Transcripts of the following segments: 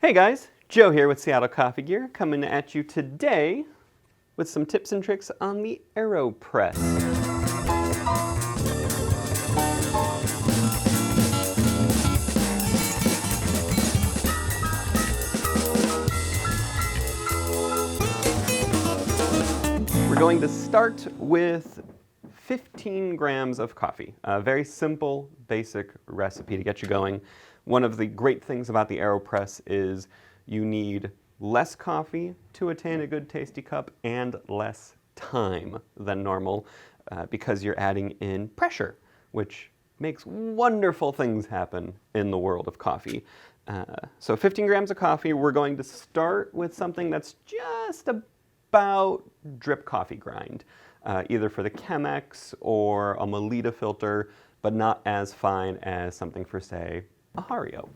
Hey guys, Joe here with Seattle Coffee Gear, coming at you today with some tips and tricks on the AeroPress. We're going to start with 15 grams of coffee. A very simple, basic recipe to get you going. One of the great things about the AeroPress is you need less coffee to attain a good tasty cup and less time than normal because you're adding in pressure, which makes wonderful things happen in the world of coffee. So 15 grams of coffee, we're going to start with something that's just about drip coffee grind, either for the Chemex or a Melita filter, but not as fine as something for, say, a Hario.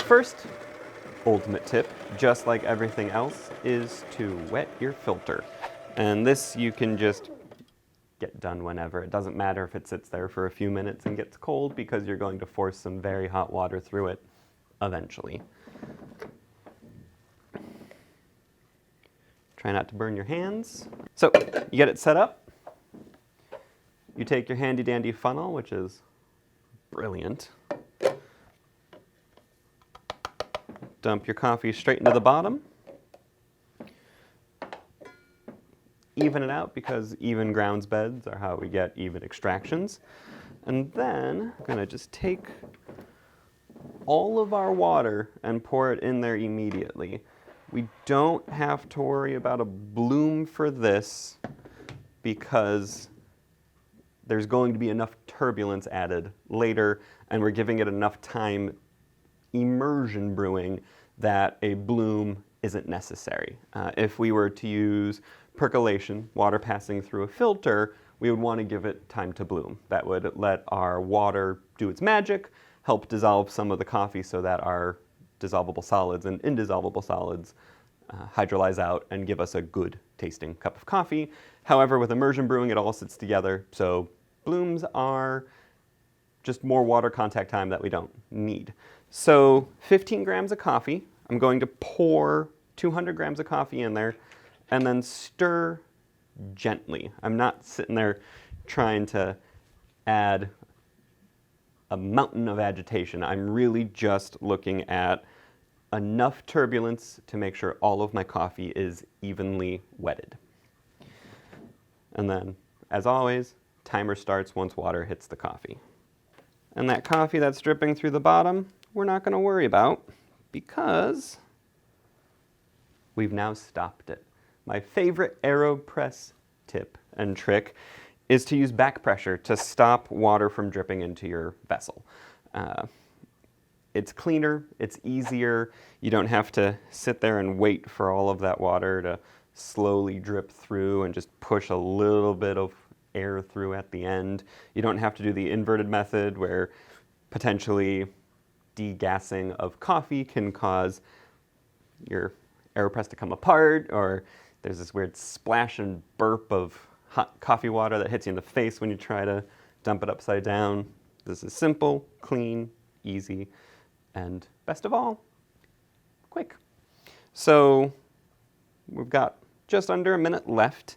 First, ultimate tip, just like everything else, is to wet your filter. And this you can just get done whenever. It doesn't matter if it sits there for a few minutes and gets cold because you're going to force some very hot water through it eventually. Try not to burn your hands. So you get it set up. You take your handy dandy funnel, which is brilliant. Dump your coffee straight into the bottom. Even it out because even grounds beds are how we get even extractions. And then I'm going to just take all of our water and pour it in there immediately. We don't have to worry about a bloom for this because there's going to be enough turbulence added later, and we're giving it enough time immersion brewing that a bloom isn't necessary. If we were to use percolation, water passing through a filter, we would want to give it time to bloom. That would let our water do its magic, help dissolve some of the coffee so that our dissolvable solids and indissolvable solids hydrolyze out and give us a good tasting cup of coffee. However, with immersion brewing, it all sits together, so blooms are just more water contact time that we don't need. So 15 grams of coffee, I'm going to pour 200 grams of coffee in there and then stir gently. I'm not sitting there trying to add a mountain of agitation. I'm really just looking at enough turbulence to make sure all of my coffee is evenly wetted. And then, as always, timer starts once water hits the coffee. And that coffee that's dripping through the bottom, we're not going to worry about because we've now stopped it. My favorite AeroPress tip and trick is to use back pressure to stop water from dripping into your vessel. It's cleaner, it's easier, you don't have to sit there and wait for all of that water to slowly drip through and just push a little bit of air through at the end. You don't have to do the inverted method where potentially degassing of coffee can cause your AeroPress to come apart, or there's this weird splash and burp of hot coffee water that hits you in the face when you try to dump it upside down. This is simple, clean, easy, and best of all, quick. So we've got just under a minute left.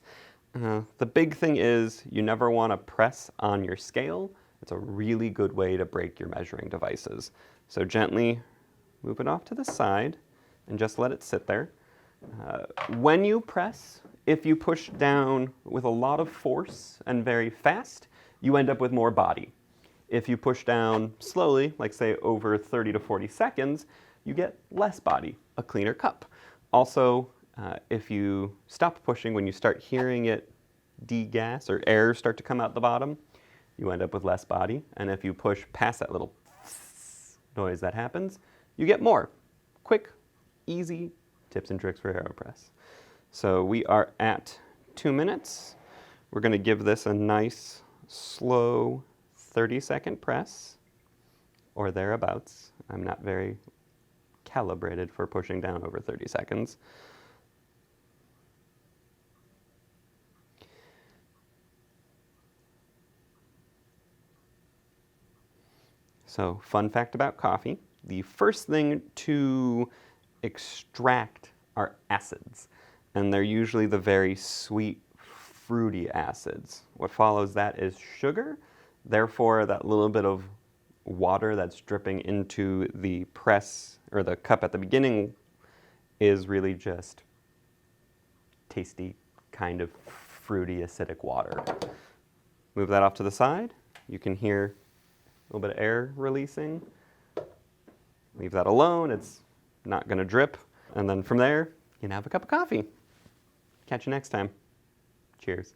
The big thing is you never want to press on your scale. It's a really good way to break your measuring devices. So gently move it off to the side and just let it sit there. When you press, if you push down with a lot of force and very fast, you end up with more body. If you push down slowly, like say over 30 to 40 seconds, you get less body, a cleaner cup. Also, if you stop pushing when you start hearing it degas or air start to come out the bottom, you end up with less body. And if you push past that little noise that happens, you get more. Quick, easy tips and tricks for AeroPress. So we are at 2 minutes. We're going to give this a nice, slow 30-second press, or thereabouts. I'm not very calibrated for pushing down over 30 seconds. So, fun fact about coffee. The first thing to extract are acids, and they're usually the very sweet, fruity acids. What follows that is sugar. Therefore, that little bit of water that's dripping into the press or the cup at the beginning is really just tasty, kind of fruity, acidic water. Move that off to the side. You can hear a little bit of air releasing. Leave that alone, it's not gonna drip. And then from there, you can have a cup of coffee. Catch you next time. Cheers.